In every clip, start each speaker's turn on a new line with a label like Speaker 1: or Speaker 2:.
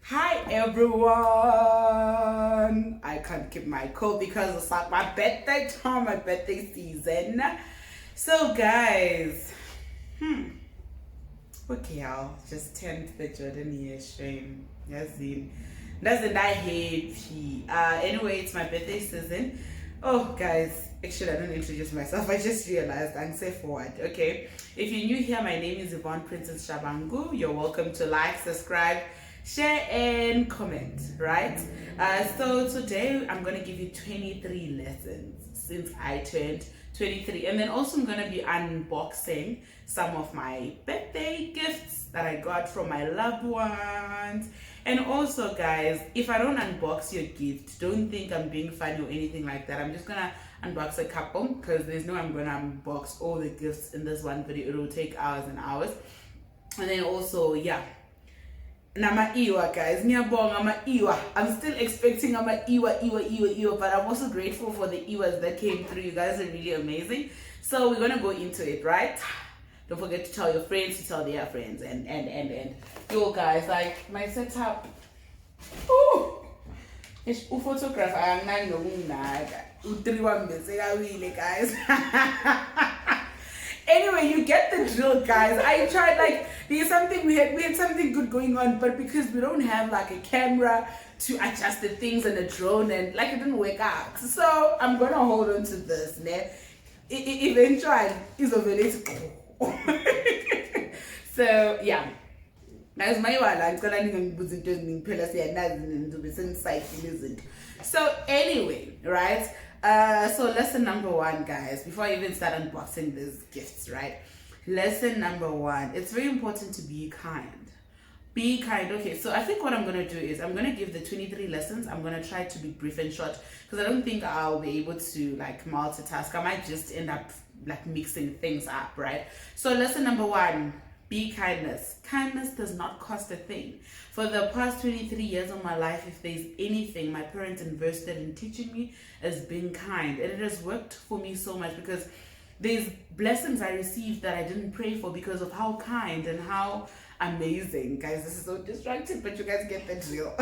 Speaker 1: Hi everyone! I can't keep my cool because it's like my birthday time, my birthday season. So guys, okay, I'll just tend the Jordan year stream. Yes, doesn't I happy? Anyway, it's my birthday season. Oh guys, actually I don't introduce myself. I just realized I'm say forward. Okay, if you're new here, my name is Yvonne Princess Shabangu. You're welcome to like, subscribe, share, and comment. Right? So today I'm gonna give you 23 lessons since I turned 23, and then also I'm gonna be unboxing some of my birthday gifts that I got from my loved ones. And also guys, if I don't unbox your gift, don't think I'm being funny or anything like that. I'm just gonna unbox a couple because there's no I'm gonna unbox all the gifts in this one video. It will take hours and hours. And then also, yeah, Nama Iwa guys, ngiyabonga ama Iwa. I'm still expecting ama Iwa, but I'm also grateful for the Iwas that came through. You guys are really amazing. So we're gonna go into it, right? Don't forget to tell your friends, to tell their friends, and yo guys, like my setup. Ooh, it's photograph. I'm not nokunaka. Utriwa mbese guys. Anyway, you get the drill, guys. I tried, like, there's something we had something good going on, but because we don't have like a camera to adjust the things and a drone, and like it didn't work out. So I'm gonna hold on to this, ne? Eventually, is over So yeah. Guys, my wala ngicela ningangibuza into eziningi phela siyanazi nizobe sengisayifile izinto. So anyway, right? So lesson number one, guys, before I even start unboxing these gifts, right? Lesson number one, it's very important to be kind. Be kind. Okay, so I think what I'm gonna do is I'm gonna give the 23 lessons. I'm gonna try to be brief and short because I don't think I'll be able to like multitask. I might just end up like mixing things up, right? So lesson number one, be kindness. Kindness does not cost a thing. For the past 23 years of my life, if there's anything my parents invested in teaching me, is being kind. And it has worked for me so much because there's blessings I received that I didn't pray for because of how kind and how amazing. Guys, this is so distracting, but you guys get the drill.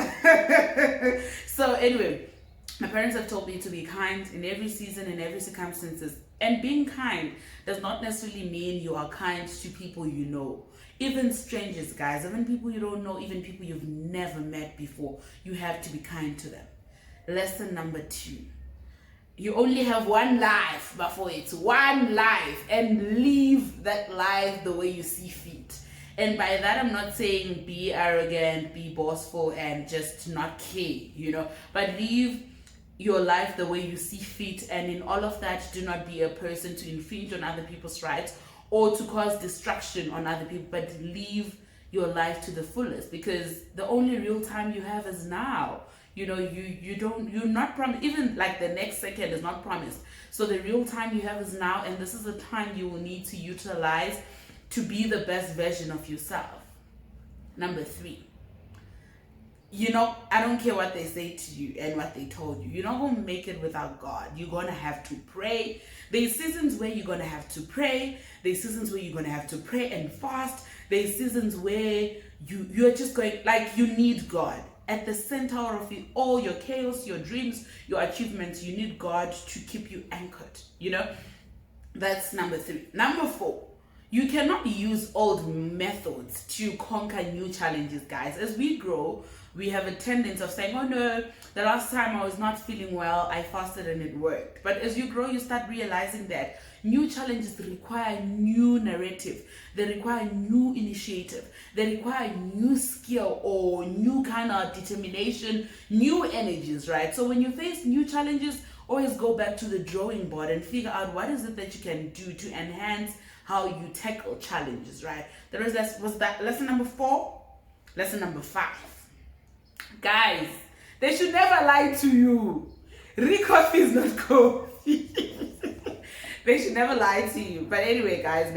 Speaker 1: So anyway, my parents have told me to be kind in every season, in every circumstances. And being kind does not necessarily mean you are kind to people you know. Even strangers, guys, even people you don't know, even people you've never met before, you have to be kind to them. Lesson number two. You only have one life before it's one life, and live that life the way you see fit. And by that, I'm not saying be arrogant, be boastful, and just not care, but live your life the way you see fit, and in all of that, do not be a person to infringe on other people's rights or to cause destruction on other people, but live your life to the fullest, because the only real time you have is now. You're not promised, even like the next second is not promised. So the real time you have is now, and this is the time you will need to utilize to be the best version of yourself. Number three, I don't care what they say to you and what they told you. You're not going to make it without God. You're going to have to pray. There's seasons where you're going to have to pray. There's seasons where you're going to have to pray and fast. There's seasons where you're just going, like, you need God. At the center of it, all your chaos, your dreams, your achievements, you need God to keep you anchored. That's number three. Number four, you cannot use old methods to conquer new challenges, guys. As we grow, we have a tendency of saying, oh no, the last time I was not feeling well, I fasted and it worked. But as you grow, you start realizing that new challenges require new narrative. They require new initiative. They require new skill or new kind of determination, new energies, right? So when you face new challenges, always go back to the drawing board and figure out what is it that you can do to enhance how you tackle challenges, right? Was that lesson number four? Lesson number five. Guys, they should never lie to you. Real coffee is not coffee. They should never lie to you. But anyway, guys,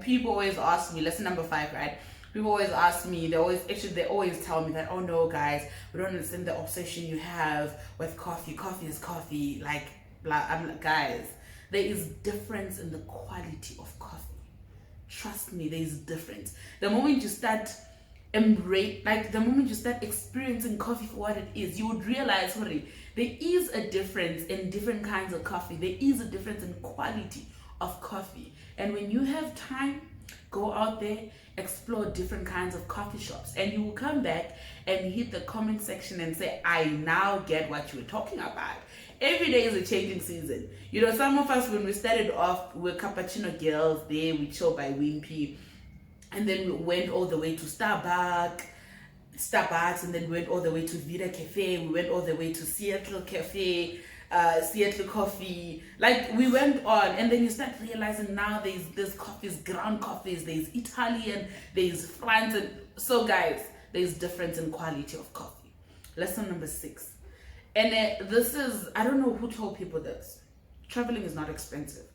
Speaker 1: people always ask me, lesson number five, right? People always ask me, they always tell me that, oh no, guys, we don't understand the obsession you have with coffee. Coffee is coffee. Like, blah. I'm like, guys, there is difference in the quality of coffee. Trust me, there is difference. The moment you start embrace, like the moment you start experiencing coffee for what it is, you would realize, sorry, there is a difference in different kinds of coffee. There is a difference in quality of coffee. And when you have time, go out there, explore different kinds of coffee shops, and you will come back and hit the comment section and say, I now get what you were talking about. Every day is a changing season. You know, some of us, when we started off, were cappuccino girls there, we chill by Wimpy, and then we went all the way to Starbucks, and then went all the way to Vida Cafe, we went all the way to Seattle Cafe, Seattle Coffee. Like, we went on, and then you start realizing now there's coffees, ground coffees, there's Italian, there's France, and so guys, there's difference in quality of coffee. Lesson number 6. And this is, I don't know who told people this. Traveling is not expensive.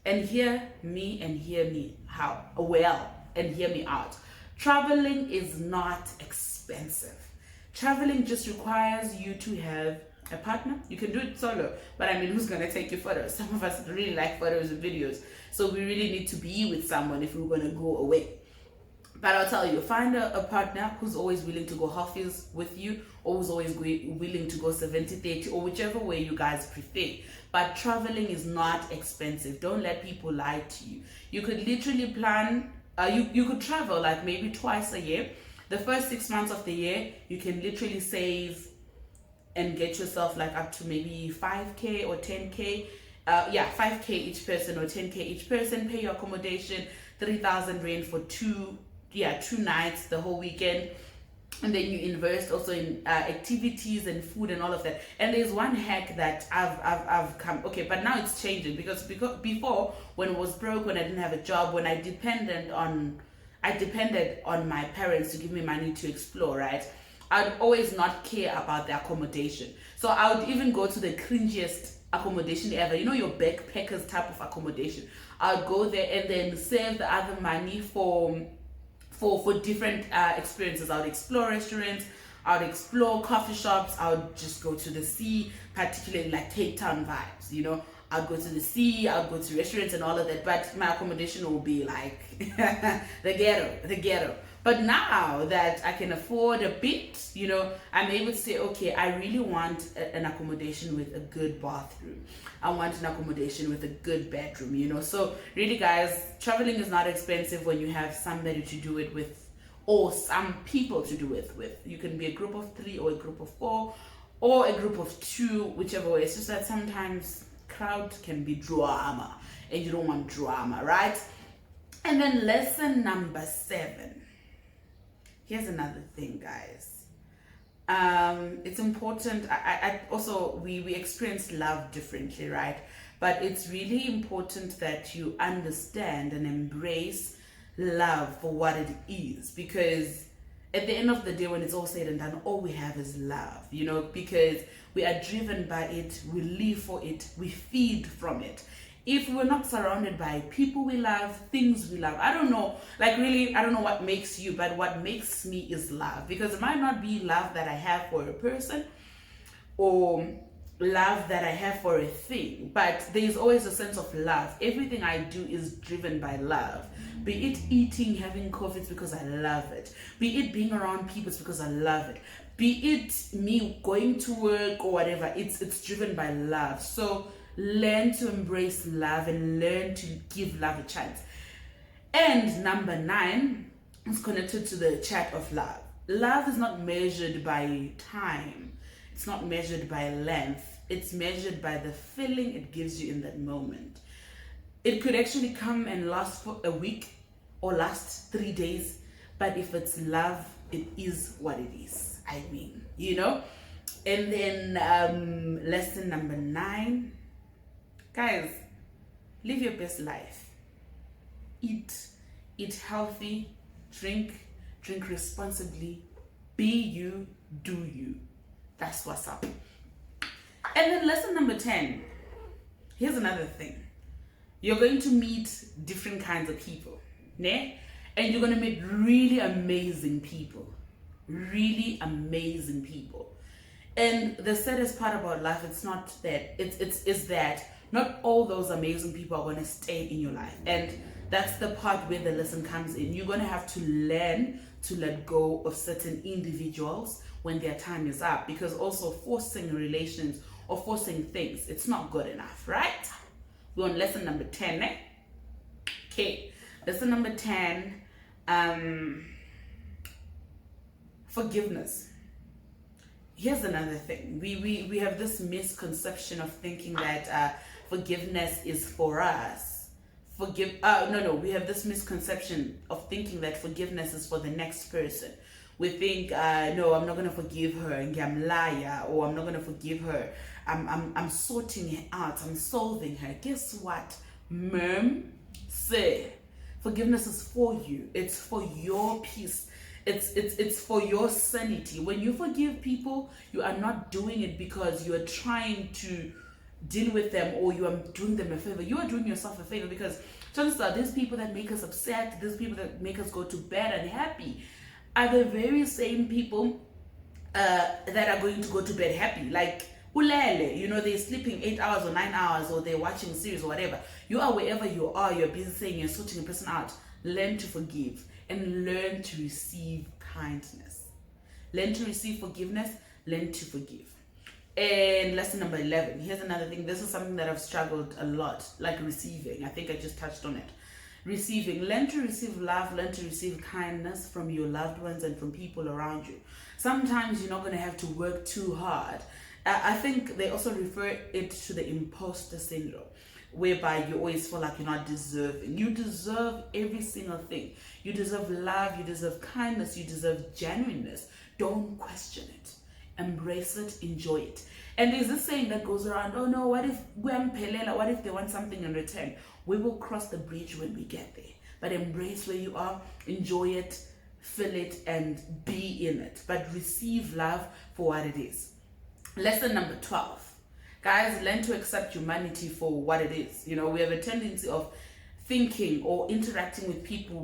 Speaker 1: And hear me how well, and hear me out. Traveling is not expensive. Traveling just requires you to have a partner. You can do it solo, but I mean, who's gonna take your photos? Some of us really like photos and videos, so we really need to be with someone if we're gonna go away. But I'll tell you, find a partner who's always willing to go halfies with you, or who's always willing to go 70-30, or whichever way you guys prefer. But traveling is not expensive. Don't let people lie to you. You could literally plan, you could travel like maybe twice a year. The first 6 months of the year, you can literally save and get yourself like up to maybe 5K or 10K. 5K each person or 10K each person. Pay your accommodation, 3,000 rand for two nights, the whole weekend. And then you invest also in activities and food and all of that. And there's one hack that I've come, okay, but now it's changing, because before, when I was broke, when I didn't have a job, when I depended on my parents to give me money to explore, right? I'd always not care about the accommodation. So I would even go to the cringiest accommodation ever, you know, your backpackers type of accommodation. I would go there and then save the other money for different experiences. I would explore restaurants, I would explore coffee shops, I would just go to the sea, particularly like Cape Town vibes, you know. I'll go to the sea, I'll go to restaurants and all of that, but my accommodation will be like the ghetto. But now that I can afford a bit, you know, I'm able to say, okay, I really want an accommodation with a good bathroom. I want an accommodation with a good bedroom, you know. So really, guys, traveling is not expensive when you have somebody to do it with, or some people to do it with. You can be a group of 3 or a group of 4 or a group of 2, whichever way. It's just that sometimes crowd can be drama and you don't want drama, right? And then lesson number 7. Here's another thing, guys. It's important. I also, we experience love differently, right? But it's really important that you understand and embrace love for what it is, because at the end of the day, when it's all said and done, all we have is love, you know, because we are driven by it, we live for it, we feed from it. If we're not surrounded by people we love, things we love, I don't know, like really, I don't know what makes you, but what makes me is love. Because it might not be love that I have for a person or love that I have for a thing, but there's always a sense of love. Everything I do is driven by love. Be it eating, having coffee, it's because I love it. Be it being around people, it's because I love it. Be it me going to work or whatever, it's driven by love. So learn to embrace love and learn to give love a chance. And number 9 is connected to the chat of love. Love is not measured by time. It's not measured by length. It's measured by the feeling it gives you in that moment. It could actually come and last for a week or last 3 days. But if it's love, it is what it is. I mean, you know. And then lesson number 9. Guys, live your best life. Eat healthy, drink responsibly, be you, do you. That's what's up. And then lesson number 10. Here's another thing. You're going to meet different kinds of people, né? And you're going to meet really amazing people. Really amazing people. And the saddest part about life, it's not that, it's that not all those amazing people are going to stay in your life. And That's the part where the lesson comes in. You're going to have to learn to let go of certain individuals when their time is up, because also forcing relations or forcing things, it's not good enough, right? We're on lesson number 10, eh? Okay, lesson number 10, forgiveness. Here's another thing. We have this misconception of thinking that forgiveness is for us. We have this misconception of thinking that forgiveness is for the next person. We think, no, I'm not gonna forgive her, and I'm liar, or I'm not gonna forgive her. I'm sorting her out. I'm solving her. Guess what, ma'am? Say, forgiveness is for you. It's for your peace. It's for your sanity. When you forgive people, you are not doing it because you are trying to deal with them or you are doing them a favor. You are doing yourself a favor, because chances are these people that make us upset, these people that make us go to bed unhappy, are the very same people that are going to go to bed happy. Like ulele, they're sleeping 8 hours or 9 hours, or they're watching series or whatever. You are wherever you are, you're busy saying you're sorting a person out. Learn to forgive and learn to receive kindness. Learn to receive forgiveness, learn to forgive. And lesson number 11, here's another thing. This is something that I've struggled a lot, like receiving. I think I just touched on it. Receiving. Learn to receive love, learn to receive kindness from your loved ones and from people around you. Sometimes you're not going to have to work too hard. I think they also refer it to the imposter syndrome, whereby you always feel like you're not deserving. You deserve every single thing. You deserve love, you deserve kindness, you deserve genuineness. Don't question it. Embrace it, enjoy it. And there's this saying that goes around, oh no, what if they want something in return? We will cross the bridge when we get there. But embrace where you are, enjoy it, feel it, and be in it. But receive love for what it is. Lesson number 12. Guys, learn to accept humanity for what it is. We have a tendency of thinking or interacting with people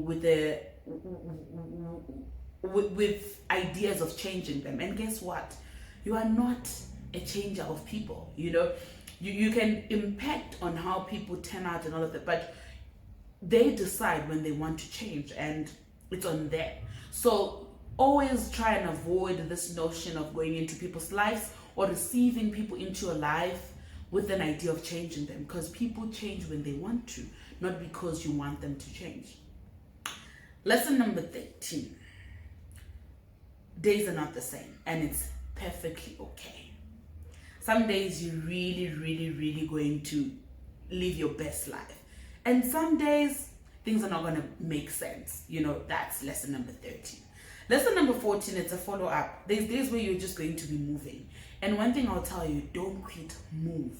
Speaker 1: with ideas of changing them. And guess what? You are not a changer of people. You can impact on how people turn out and all of that, but they decide when they want to change, and it's on them. So always try and avoid this notion of going into people's lives or receiving people into your life with an idea of changing them, because people change when they want to, not because you want them to change. Lesson number 13. Days are not the same, and it's perfectly okay. Some days you're really, really, really going to live your best life, and some days things are not going to make sense. That's lesson number 13. Lesson number 14, it's a follow-up. There's days where you're just going to be moving, and one thing I'll tell you, don't quit, move.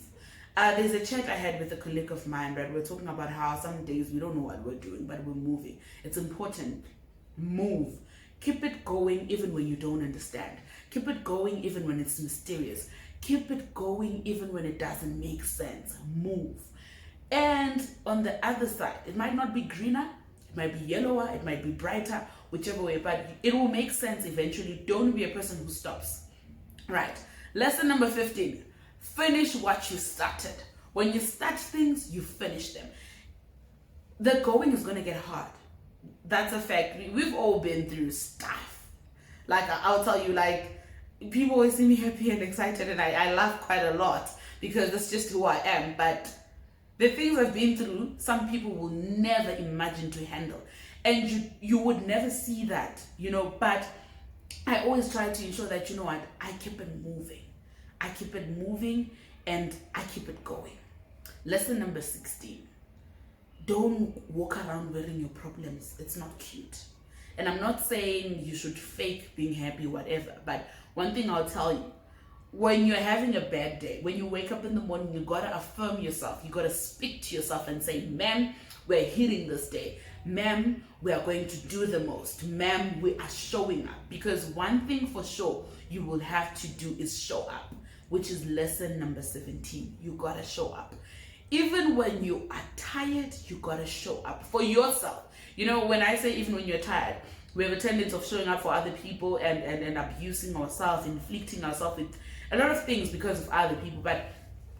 Speaker 1: There's a chat I had with a colleague of mine, right? We're talking about how some days we don't know what we're doing, but we're moving. It's important. Move. Keep it going even when you don't understand. Keep it going even when it's mysterious. Keep it going even when it doesn't make sense. Move. And on the other side, it might not be greener, it might be yellower, it might be brighter, whichever way, but it will make sense eventually. Don't be a person who stops. Right. Lesson number 15. Finish what you started. When you start things, you finish them. The going is going to get hard. That's a fact. We've all been through stuff. Like, I'll tell you, like, people always see me happy and excited, and I laugh quite a lot because that's just who I am. But the things I've been through, some people will never imagine to handle. And you would never see that, but I always try to ensure that, I keep it moving. I keep it moving and I keep it going. Lesson number 16. Don't walk around wearing your problems. It's not cute. And I'm not saying you should fake being happy, whatever. But one thing I'll tell you, when you're having a bad day, when you wake up in the morning, you gotta affirm yourself. You gotta speak to yourself and say, ma'am, we're hitting this day. Ma'am, we are going to do the most. Ma'am, we are showing up. Because one thing for sure you will have to do is show up, which is lesson number 17. You gotta show up. Even when you are tired, you gotta show up for yourself. When I say even when you're tired, we have a tendency of showing up for other people and abusing ourselves, inflicting ourselves with a lot of things because of other people. But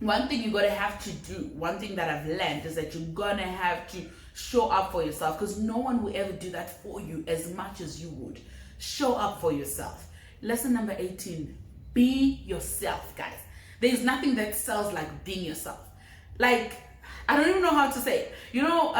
Speaker 1: one thing you gotta have to do, one thing that I've learned is that you're gonna have to Show up for yourself, because no one will ever do that for you as much as you would. Show up for yourself. Lesson number 18, be yourself, guys. There's nothing that sells like being yourself. Like, I don't even know how to say it. You know,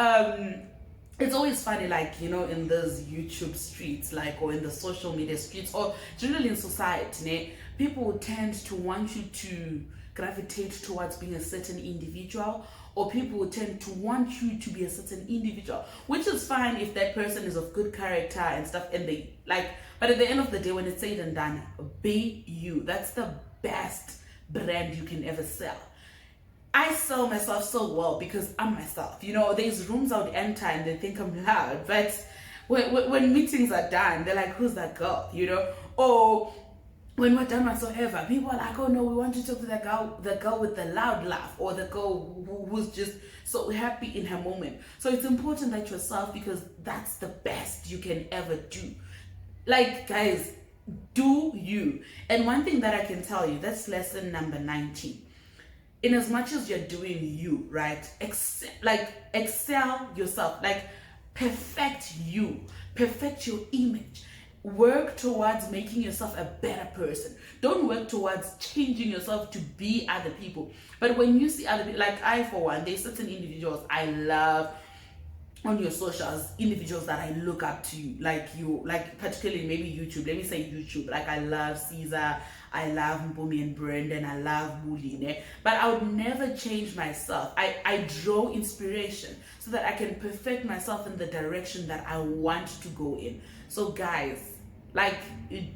Speaker 1: it's always funny, like, you know, in those YouTube streets, like, or in the social media streets, or generally in society, people tend to want you to gravitate towards being a certain individual, or people tend to want you to be a certain individual, which is fine if that person is of good character and stuff, and they like, but at the end of the day, when it's said and done, be you. That's the best brand you can ever sell. I sell myself so well because I'm myself. You know, there's rooms I would enter and they think I'm loud, but when meetings are done, they're like, who's that girl? You know, or when we're done whatsoever, people are like, oh no, we want to talk to the girl with the loud laugh, or the girl who's just so happy in her moment. So it's important that yourself, because that's the best you can ever do. Like, guys, do you. And one thing that I can tell you, that's lesson number 19. In as much as you're doing you, right? Excel yourself, like perfect you, perfect your image. Work towards making yourself a better person. Don't work towards changing yourself to be other people. But when you see other people, like I, for one, there's certain individuals I love on your socials, individuals that I look up to, like you, like particularly maybe YouTube. Let me say YouTube. Like I love Caesar, I love Mpumi and Brendan, I love Muline. But I would never change myself. I draw inspiration so that I can perfect myself in the direction that I want to go in. So guys, like,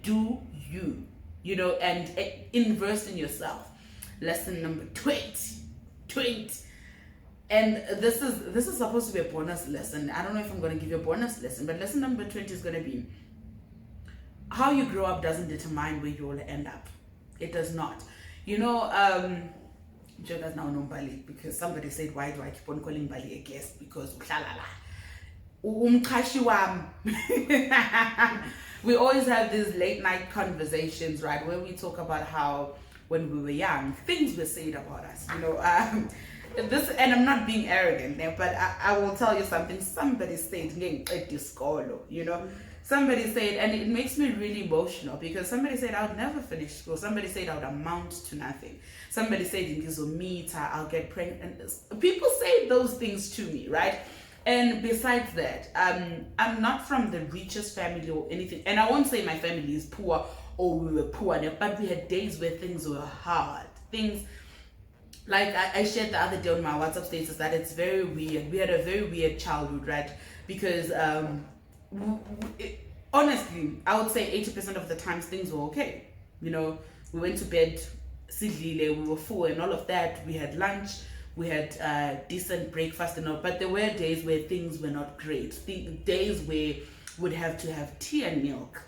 Speaker 1: do you, you know, and invest in yourself. Lesson number 20. And this is supposed to be a bonus lesson. I don't know if I'm going to give you a bonus lesson, but lesson number 20 is going to be, how you grow up doesn't determine where you will end up. It does not. You know, Joe does now know Bali, because somebody said, why do I keep on calling Bali a guest? Because we always have these late night conversations, right, where we talk about how when we were young, things were said about us, you know. This, and I'm not being arrogant there, but I will tell you something. Somebody said, you know, somebody said, and it makes me really emotional, because somebody said I would never finish school. Somebody said I would amount to nothing. Somebody said in Gizomita I'll get pregnant. And people say those things to me, right? And besides that, I'm not from the richest family or anything, and I won't say my family is poor or we were poor, but we had days where things were hard. Things like I shared the other day on my WhatsApp status that it's very weird. We had a very weird childhood, right? Because honestly, I would say 80% of the times things were okay. You know, we went to bed, sidlile, we were full and all of that. We had lunch, we had decent breakfast and all. But there were days where things were not great. Days where we'd have to have tea and milk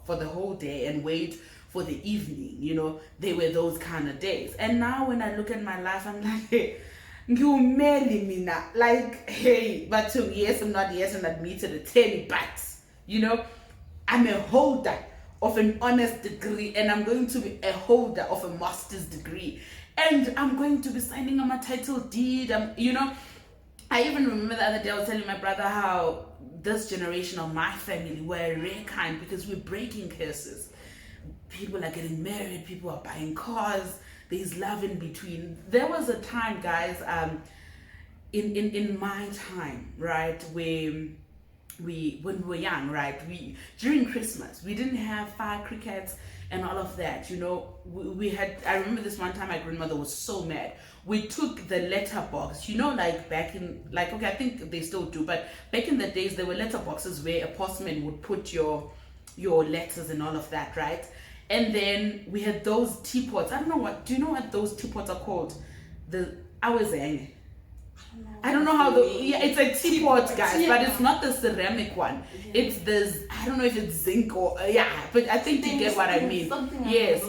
Speaker 1: for the whole day and wait for the evening, you know. They were those kind of days. And now when I look at my life, I'm like, hey, like, hey, but yes, I'm not admitted a 10, but, you know, I'm a holder of an honors degree, and I'm going to be a holder of a master's degree, and I'm going to be signing on my title deed. You know, I even remember the other day I was telling my brother how this generation of my family were a rare kind, because we're breaking curses. People are getting married, people are buying cars, there's love in between. There was a time, guys, in my time, right, where when we were young, right, during Christmas, we didn't have fire crickets and all of that, you know. We had, I remember this one time my grandmother was so mad. We took the letterbox, you know, like back in, like, okay, I think they still do, but back in the days there were letterboxes where a postman would put your letters and all of that, right? And then we had those teapots. I don't know what, do you know what those teapots are called? I don't know how it's a teapot, guys, yeah. But it's not the ceramic one. Yeah. It's the, I don't know if it's zinc or, but I think you get what I mean. Yes.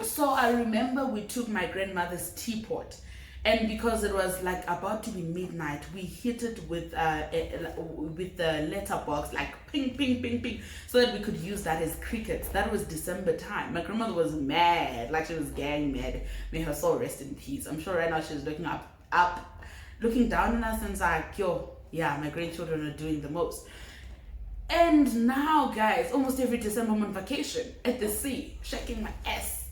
Speaker 1: So I remember we took my grandmother's teapot, and because it was like about to be midnight, we hit it with the letterbox, like ping, ping, ping, ping, so that we could use that as crickets. That was December time. My grandmother was mad, like she was gang mad. May her soul rest in peace. I'm sure right now she's looking looking down on us and like, yo, Yeah, my grandchildren are doing the most. And now, guys, almost every December I'm on vacation at the sea, shaking my ass.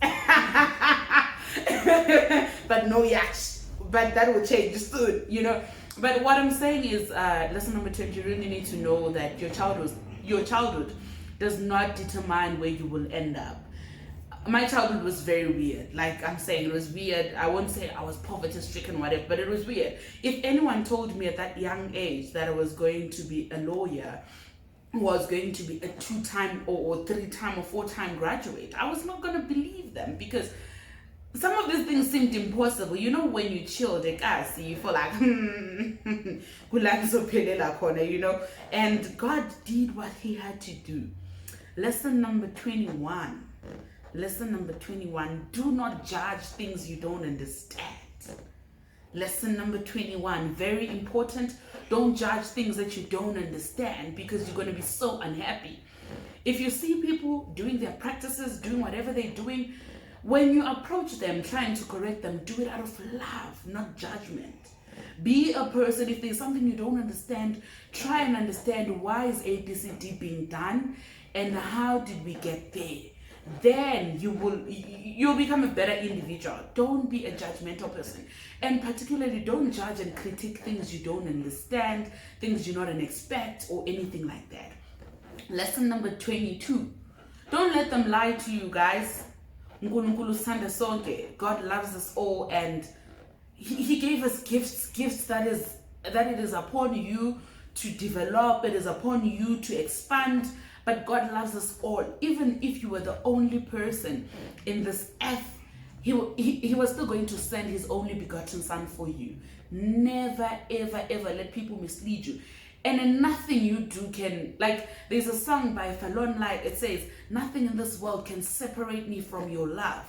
Speaker 1: But no yacht. But that will change soon, you know. But what I'm saying is, lesson number 20, you really need to know that your childhood does not determine where you will end up. My childhood was very weird. Like I'm saying, it was weird. I won't say I was poverty stricken, whatever, but it was weird. If anyone told me at that young age that I was going to be a lawyer, was going to be a 2-time or 3-time or 4-time graduate, I was not going to believe them, because some of these things seemed impossible. You know, when you chill the gas, you feel like you know, and God did what he had to do. Lesson number 21. Lesson number 21, do not judge things you don't understand. Lesson number 21, very important. Don't judge things that you don't understand, because you're going to be so unhappy. If you see people doing their practices, doing whatever they're doing, when you approach them trying to correct them, do it out of love, not judgment. Be a person, if there's something you don't understand, try and understand, why is ABCD being done and how did we get there? Then you'll become a better individual. Don't be a judgmental person, and particularly don't judge and critique things you don't understand, things you don't expect, or anything like that. Lesson number 22, don't let them lie to you, guys. God loves us all, and he gave us gifts that it is upon you to develop, it is upon you to expand. But God loves us all. Even if you were the only person in this earth, he was still going to send his only begotten son for you. Never, ever, ever let people mislead you. And in nothing you do can, like, there's a song by Fallon Light, it says, nothing in this world can separate me from your love.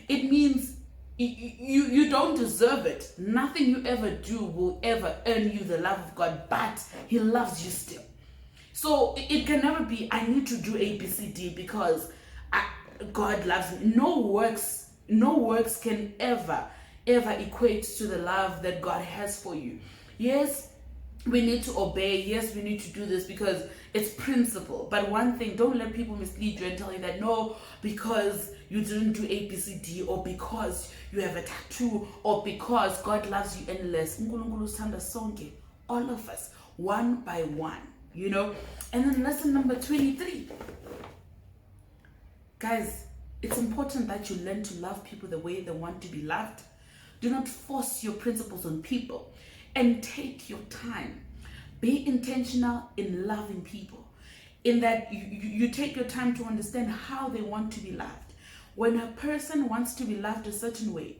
Speaker 1: It means you don't deserve it. Nothing you ever do will ever earn you the love of God, but he loves you still. So it can never be, I need to do ABCD because God loves me. No works can ever equate to the love that God has for you. Yes, we need to obey. Yes, we need to do this because it's principle. But one thing, don't let people mislead you and tell you that no, because you didn't do ABCD, or because you have a tattoo, or because God loves you endless. All of us, one by one. You know. And then lesson number 23, guys, it's important that you learn to love people the way they want to be loved. Do not force your principles on people, and take your time. Be intentional in loving people, in that you take your time to understand how they want to be loved. When a person wants to be loved a certain way,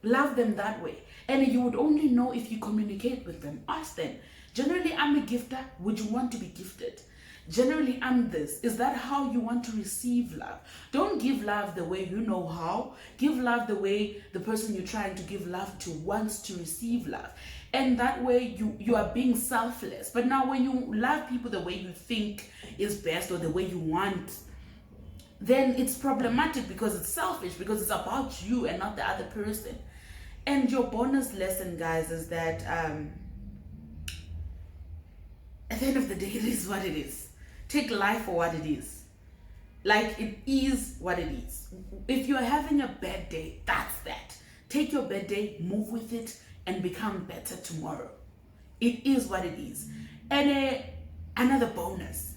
Speaker 1: love them that way. And you would only know if you communicate with them. Ask them, generally, I'm a gifter. Would you want to be gifted? Generally, I'm this. Is that how you want to receive love? Don't give love the way you know how. Give love the way the person you're trying to give love to wants to receive love. And that way you are being selfless. But now when you love people the way you think is best, or the way you want, then it's problematic, because it's selfish, because it's about you and not the other person. And your bonus lesson, guys, is that at the end of the day, it is what it is. Take life for what it is. Like, it is what it is. If you're having a bad day, that's that. Take your bad day, move with it, and become better tomorrow. It is what it is. And another bonus,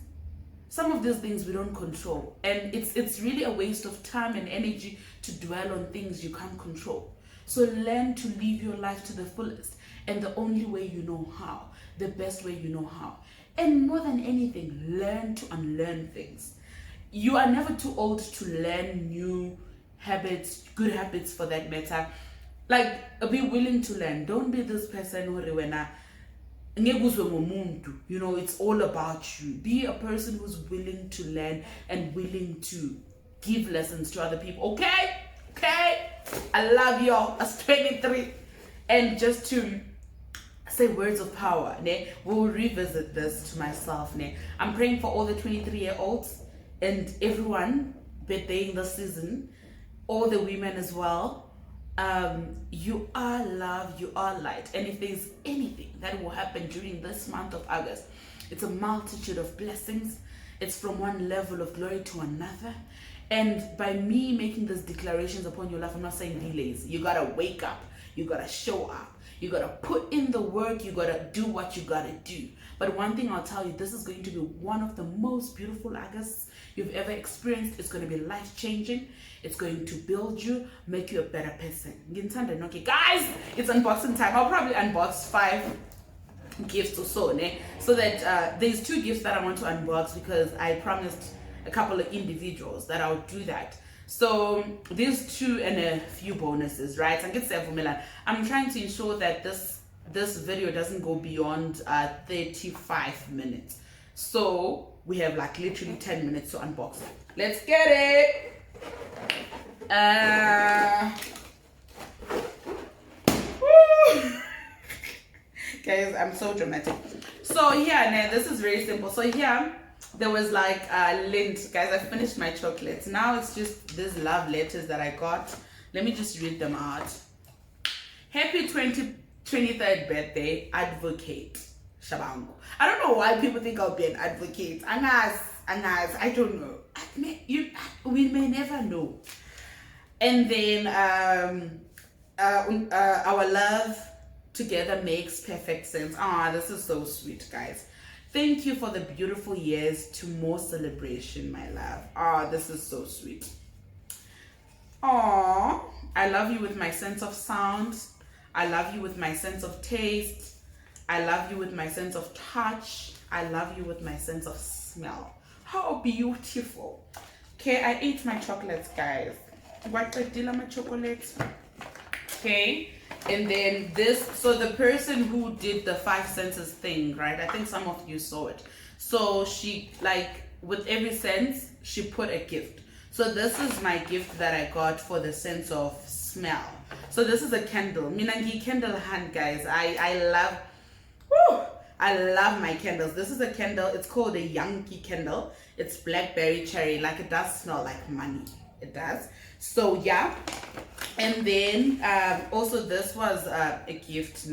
Speaker 1: some of these things we don't control, and it's really a waste of time and energy to dwell on things you can't control. So learn to live your life to the fullest, and the only way you know how, the best way you know how. And more than anything, learn to unlearn things. You are never too old to learn new habits, good habits for that matter. Like, be willing to learn. Don't be this person who, you know, it's all about you. Be a person who's willing to learn and willing to give lessons to other people. Okay? I love y'all. That's 23. And just to say words of power, we'll revisit this to myself. I'm praying for all the 23-year-olds and everyone birthday in this season, all the women as well, You are love, you are light. And if there's anything that will happen during this month of August, it's a multitude of blessings. It's from one level of glory to another. And by me making these declarations upon your life, I'm not saying delays. You gotta wake up, you gotta show up, you gotta put in the work, you gotta do what you gotta do. But one thing I'll tell you, this is going to be one of the most beautiful Augusts you've ever experienced. It's going to be life-changing. It's going to build you, make you a better person. Okay, guys, it's unboxing time. I'll probably unbox 5 gifts or so, so that there's 2 gifts that I want to unbox because I promised a couple of individuals that I'll do that. So there's 2 and a few bonuses, right? I'm trying to ensure that this video doesn't go beyond 35 minutes. So we have like literally 10 minutes to unbox it. Let's get it. Guys, I'm so dramatic. So here, now this is very simple. So here there was like lint. Guys, I finished my chocolates. Now it's just these love letters that I got. Let me just read them out. Happy 23rd birthday, Advocate Shabangu. I don't know why people think I'll be an advocate. Angas, I don't know. We may never know. And then our love together makes perfect sense. This is so sweet, guys. Thank you for the beautiful years. To more celebration, my love. This is so sweet. I love you with my sense of sound. I love you with my sense of taste. I love you with my sense of touch. I love you with my sense of smell. How beautiful. Okay, I ate my chocolates, guys. What I did my chocolates. Okay, and then this, so the person who did the 5 senses thing, right? I think some of you saw it. So she, like, with every sense, she put a gift. So this is my gift that I got for the sense of smell. So this is a candle. Minangi candle hand, guys. I love my candles. This is a candle. It's called a Yankee candle. It's blackberry cherry. Like, it does smell like money. It does. So yeah. And then also this was a gift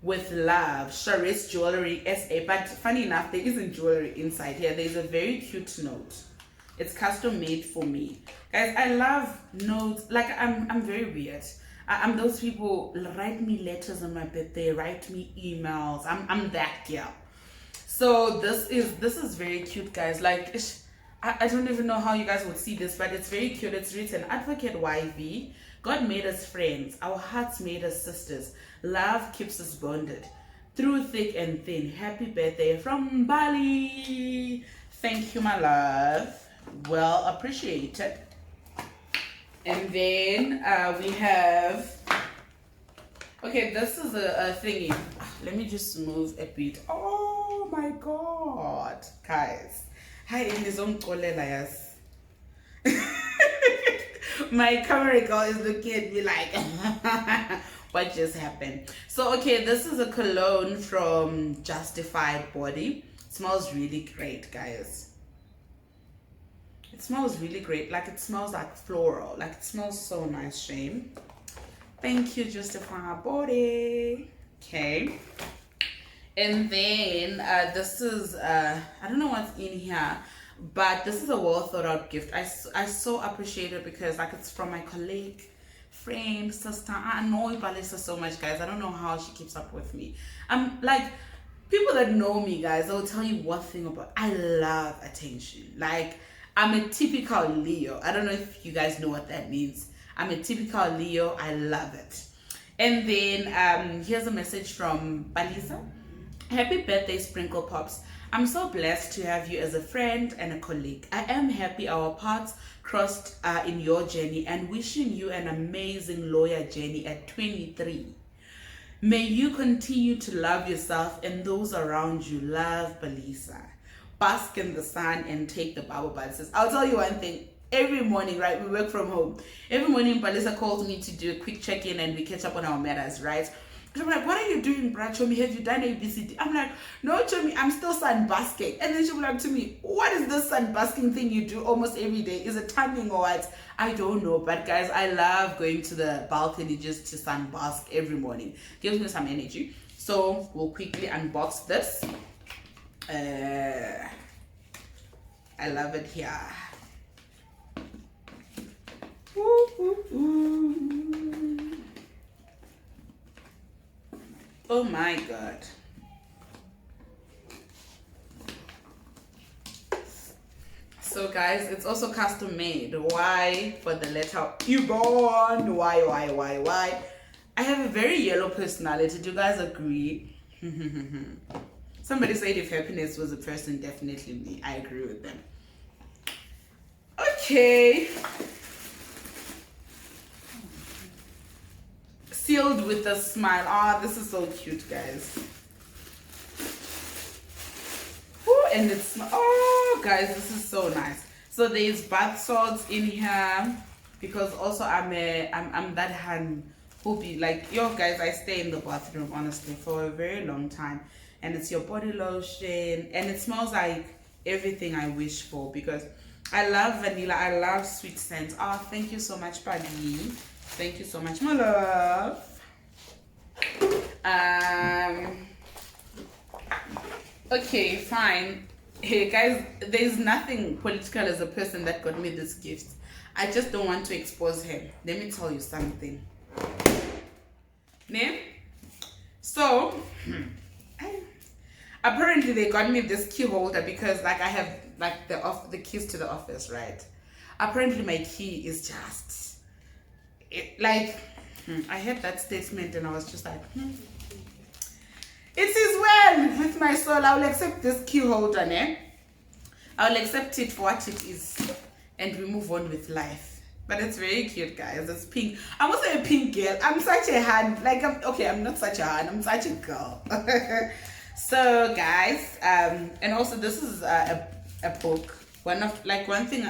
Speaker 1: with love. Charis Jewelry SA. But funny enough, there isn't jewelry inside here. There's a very cute note. It's custom made for me. Guys, I love notes. Like, I'm very weird. I'm those people, write me letters on my birthday, write me emails. I'm that girl. So this is very cute, guys. Like, I don't even know how you guys would see this, but it's very cute. It's written, Advocate YV. God made us friends. Our hearts made us sisters. Love keeps us bonded. Through thick and thin. Happy birthday from Bali. Thank you, my love. Well appreciated. And then we have, okay, this is a thingy. Let me just move a bit. Oh my god, guys. Hi, in his own yes. My camera girl is looking at me like, what just happened? So, okay, this is a cologne from Justified Body. It smells really great, guys. It smells really great. Like, it smells like floral. Like, it smells so nice, Shane. Thank you, Justified Body. Okay. And then this is, I don't know what's in here, but this is a well thought out gift. I so appreciate it because, like, it's from my colleague, friend, sister. I know Balisa so much, guys. I don't know how she keeps up with me. I'm like, people that know me, guys, they'll tell you one thing about, I love attention. Like, I'm a typical Leo. I don't know if you guys know what that means. I'm a typical Leo. I love it. And then here's a message from Balisa. Happy birthday, Sprinkle Pops. I'm so blessed to have you as a friend and a colleague. I am happy our paths crossed in your journey and wishing you an amazing lawyer journey at 23. May you continue to love yourself and those around you. Love, Balisa. Bask in the sun and take the Bible Balisa. I'll tell you one thing. Every morning, right, we work from home. Every morning, Balisa calls me to do a quick check-in and we catch up on our matters, right? And I'm like, what are you doing, bruh, Chomi? Have you done ABCD? I'm like, no, Chomi, I'm still sunbasking. And then she'll be like to me, what is this sunbasking thing you do almost every day? Is it tanning or what? I don't know. But guys, I love going to the balcony just to sunbask every morning. Gives me some energy. So we'll quickly unbox this. I love it here. Ooh, ooh, ooh. Oh my god. So guys, it's also custom made. Why? For the letter Yvonne. Why? I have a very yellow personality. Do you guys agree? Somebody said if happiness was a person, definitely me. I agree with them. Okay. Sealed with a smile. Ah, this is so cute, guys. Ooh, and it's, oh guys, this is so nice. So there's bath salts in here, because also I'm that hand who be like, yo guys, I stay in the bathroom honestly for a very long time, and it's your body lotion, and it smells like everything I wish for, because I love vanilla, I love sweet scents. Oh, thank you so much, Paggy. Thank you so much, my love. Okay, fine. Hey guys, there's nothing political as a person that got me this gift. I just don't want to expose him. Let me tell you something. Name? So apparently they got me this key holder because like I have like the keys to the office, right? Apparently my key is just I heard that statement and I was just like, it is well with my soul. I will accept this key holder, ne? I will accept it for what it is, and we move on with life. But it's very cute, guys. It's pink. I'm also a pink girl. I'm such a hand. Like, I'm not such a hand. I'm such a girl. So, guys, and also this is a book. One thing,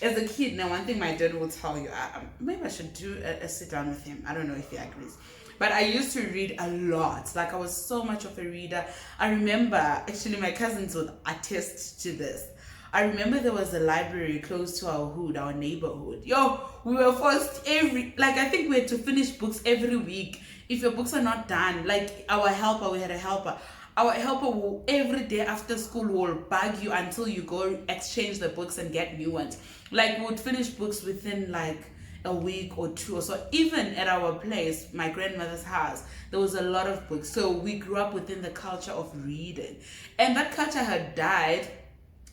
Speaker 1: as a kid, now one thing my dad will tell you, maybe I should do a sit down with him. I don't know if he agrees. But I used to read a lot. Like, I was so much of a reader. I remember, actually, my cousins would attest to this. I remember there was a library close to our hood, our neighborhood. Yo, we were forced I think we had to finish books every week. If your books are not done, like we had a helper. Our helper will, every day after school, will bug you until you go exchange the books and get new ones. Like, we would finish books within like a week or two or so. Even at our place, my grandmother's house, there was a lot of books. So we grew up within the culture of reading. And that culture had died,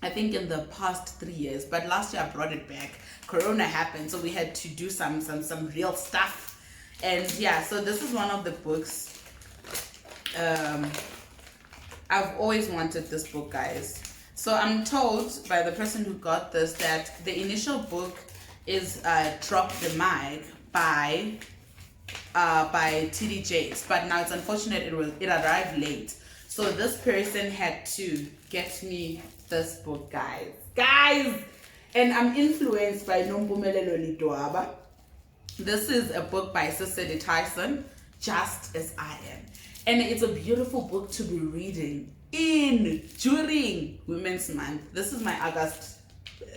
Speaker 1: I think, in the past 3 years. But last year I brought it back. Corona happened, so we had to do some real stuff. And yeah, so this is one of the books. I've always wanted this book, guys. So I'm told by the person who got this that the initial book is Drop the Mic by TD Jakes, but now it's unfortunate it arrived late. So this person had to get me this book, guys, and I'm influenced by Nompumelelo Lidwaba. This is a book by Cicely Tyson, Just As I Am. And it's a beautiful book to be reading during Women's Month. This is my August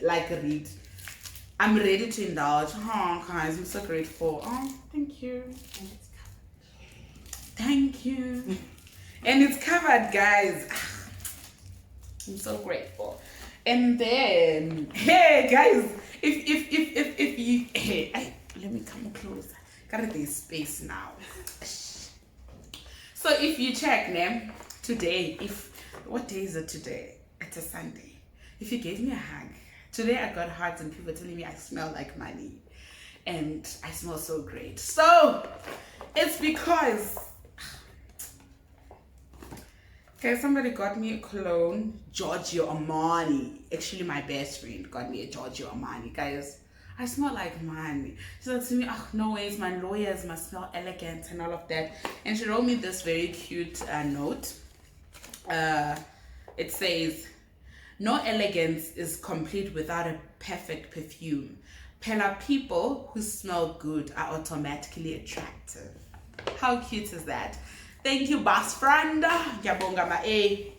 Speaker 1: read. I'm ready to indulge. Oh, guys, I'm so grateful. Oh, thank you. Thank you. And it's covered, guys. I'm so grateful. And then, hey, guys, if you, let me come closer. Got this space now. So if you check, today, what day is it today? It's a Sunday. If you gave me a hug, today I got hugs and people telling me I smell like money. And I smell so great. So, it's because, guys, somebody got me a cologne, Giorgio Armani. Actually, my best friend got me a Giorgio Armani. Guys, I smell like money. She said to me, oh, no ways, my lawyers must smell elegant and all of that. And she wrote me this very cute note. It says, no elegance is complete without a perfect perfume. Pella people who smell good are automatically attractive. how cute is that? Thank you, Boss Franda. Yabonga ma A.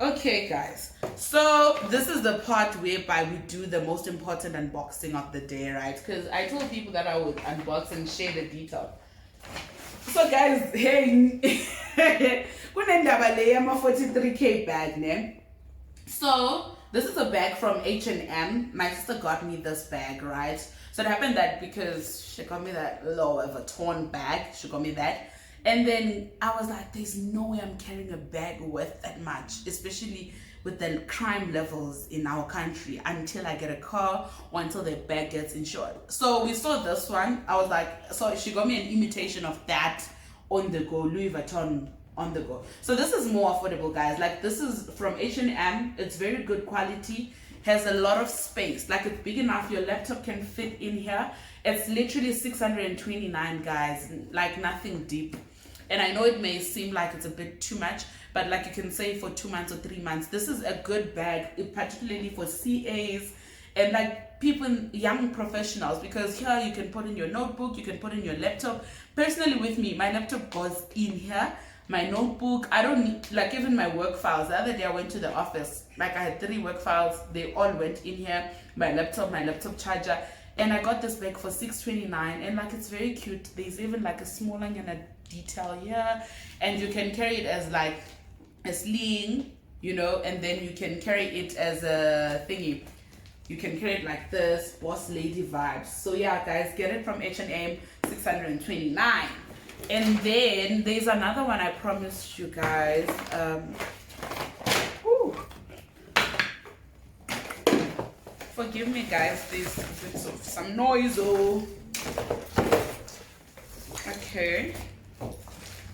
Speaker 1: Okay, guys. So this is the part whereby we do the most important unboxing of the day, right? Because I told people that I would unbox and share the detail. So guys, hey, kunendaba le yama 43K bag, ne? So this is a bag from H&M. My sister got me this bag, right? So it happened that because she got me that Louis Vuitton bag, she got me that. And then I was like, there's no way I'm carrying a bag worth that much, especially with the crime levels in our country, until I get a car or until the bag gets insured. So we saw this one. I was like, so she got me an imitation of that on the go, Louis Vuitton on the go. So this is more affordable, guys. Like, this is from H&M. It's very good quality, has a lot of space. Like, it's big enough your laptop can fit in here. It's literally 629, guys, like nothing deep. And I know it may seem like it's a bit too much, but like you can say for 2 months or 3 months, this is a good bag, particularly for CAs and like people, young professionals, because here you can put in your notebook, you can put in your laptop. Personally with me, my laptop goes in here, my notebook, I don't need, like even my work files. The other day I went to the office, like I had 3 work files, they all went in here, my laptop charger. And I got this bag for $629, and like it's very cute. There's even like a small and a detail here, and you can carry it as like a sling, you know, and then you can carry it as a thingy. You can carry it like this, boss lady vibes. So yeah, guys, get it from H&M, $629. And then there's another one I promised you guys. Forgive me, guys, there's bits of some noise. Oh, okay.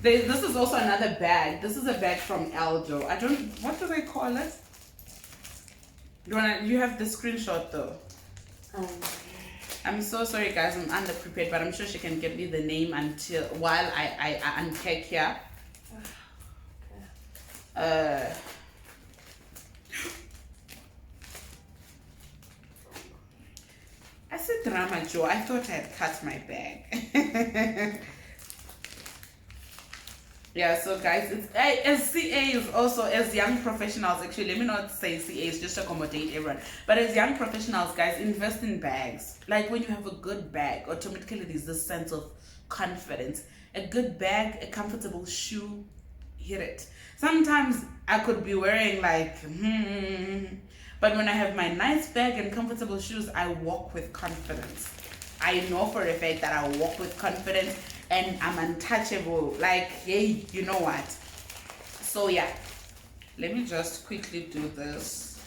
Speaker 1: This is also another bag. This is a bag from Aldo. I don't, what do they call it? You have the screenshot though. I'm so sorry, guys, I'm underprepared, but I'm sure she can get me the name until while I unpack here. I said Drama Joe. I thought I had cut my bag. Yeah, so guys, it's as CAs also, as young professionals, actually, let me not say CAs just to accommodate everyone, but as young professionals, guys, invest in bags. Like when you have a good bag, automatically there's this sense of confidence. A good bag, a comfortable shoe, hit it. Sometimes I could be wearing like, but when I have my nice bag and comfortable shoes, I walk with confidence. I know for a fact that I walk with confidence and I'm untouchable. Like, hey, you know what? So yeah, let me just quickly do this.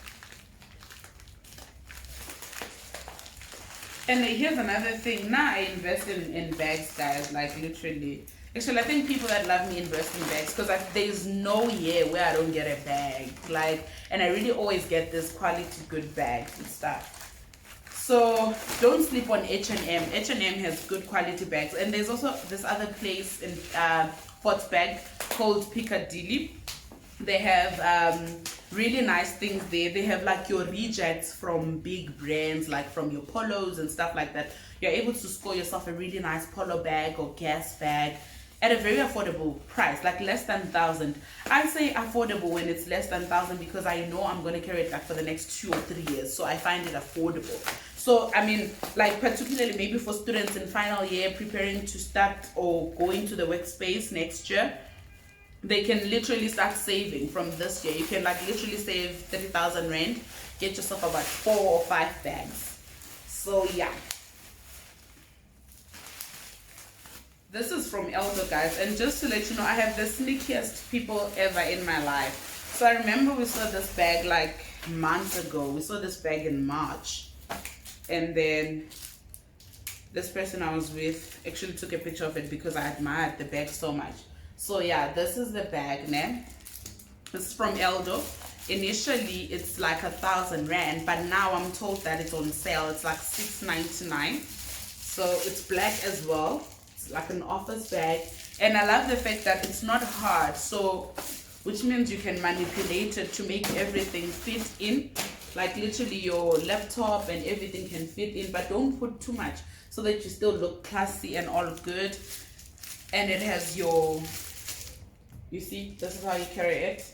Speaker 1: And here's another thing. Now I invest in bags, guys, like literally. Actually, I think people that love me invest in bags because there's no year where I don't get a bag. Like, and I really always get this quality good bags and stuff. So don't sleep on H&M. H&M has good quality bags. And there's also this other place in Fortsburg called Piccadilly. They have really nice things there. They have like your rejects from big brands, like from your polos and stuff like that. You're able to score yourself a really nice polo bag or gas bag at a very affordable price, like less than 1,000. I say affordable when it's less than 1,000 because I know I'm going to carry it like for the next 2 or 3 years. So I find it affordable. So, I mean, like particularly maybe for students in final year preparing to start or going to the workspace next year, they can literally start saving from this year. You can like literally save 30,000 rand, get yourself about 4 or 5 bags. So yeah. This is from Eldo, guys, and just to let you know, I have the sneakiest people ever in my life. So I remember we saw this bag like months ago. We saw this bag in March, and then this person I was with actually took a picture of it because I admired the bag so much. So yeah, this is the bag, man. This is from Eldo. Initially it's like 1,000 rand, but now I'm told that it's on sale. It's like 699. So it's black as well. Like an office bag, and I love the fact that it's not hard, so which means you can manipulate it to make everything fit in, like literally your laptop and everything can fit in, but don't put too much so that you still look classy and all good. and it has your, you see, this is how you carry it.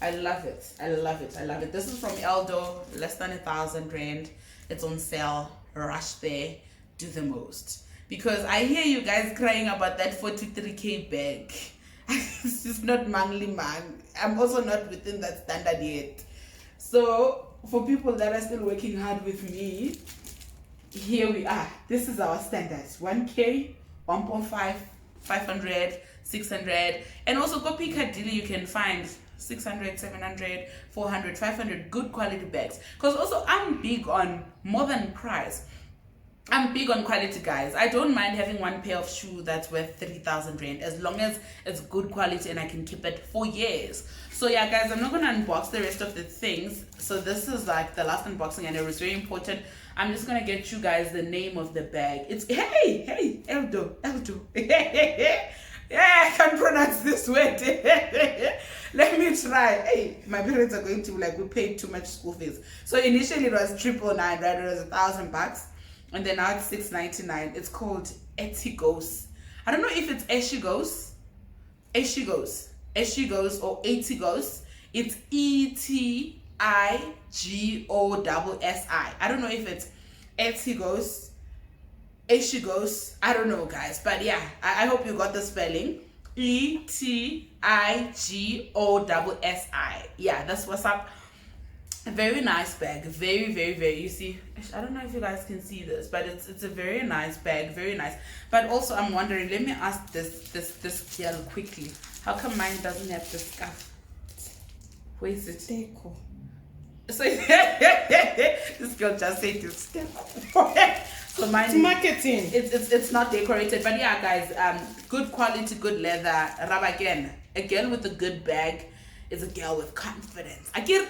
Speaker 1: I love it. I love it. I love it. This is from Eldo, less than 1,000 rand. It's on sale. Rush there. Do the most. Because I hear you guys crying about that 43k bag. It's just not manly, man. I'm also not within that standard yet. So for people that are still working hard with me, here we are. This is our standards. 1k, 1.5, 500, 600, and also go Piccadilly. You can find 600, 700, 400, 500 good quality bags. Because also I'm big on more than price. I'm big on quality, guys. I don't mind having one pair of shoes that's worth 3,000 rand as long as it's good quality and I can keep it for years. So yeah, guys, I'm not gonna unbox the rest of the things. So this is like the last unboxing, and it was very important. I'm just gonna get you guys the name of the bag. It's hey Eldo. Yeah, I can't pronounce this word. Let me try. Hey, my parents are going to like, we paid too much school fees. So initially it was 999, right? It was $1,000, and then now it's 699. It's called Etigos. I don't know if it's Eshigos, or Etigos. It's Etigossi. I don't know if it's Etigos, Eshigos. I don't know, guys, but yeah, I hope you got the spelling. Etigossi. Yeah, that's what's up. A very nice bag. Very, you see, I don't know if you guys can see this, but it's a very nice bag. Very nice. But also I'm wondering, let me ask this girl quickly, how come mine doesn't have the scarf? Where is it? Deco. So this girl just said it's deco. So mine,
Speaker 2: it's marketing.
Speaker 1: It's not decorated, but yeah, guys, good quality, good leather. Rub again. A girl with a good bag is a girl with confidence. I get.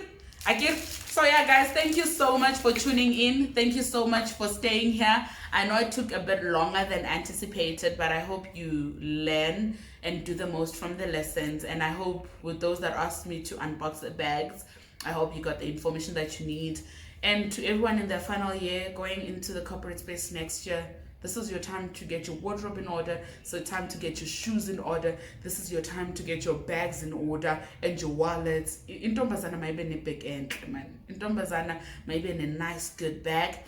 Speaker 1: So yeah, guys, thank you so much for tuning in. Thank you so much for staying here. I know it took a bit longer than anticipated, but I hope you learn and do the most from the lessons. And I hope with those that asked me to unbox the bags, I hope you got the information that you need. And to everyone in their final year going into the corporate space next year, this is your time to get your wardrobe in order. So time to get your shoes in order. This is your time to get your bags in order and your wallets. Intombazana maybe in a big end, man. Intombazana maybe in a nice good bag.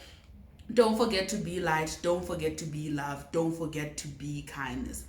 Speaker 1: Don't forget to be light. Don't forget to be loved. Don't forget to be kindness.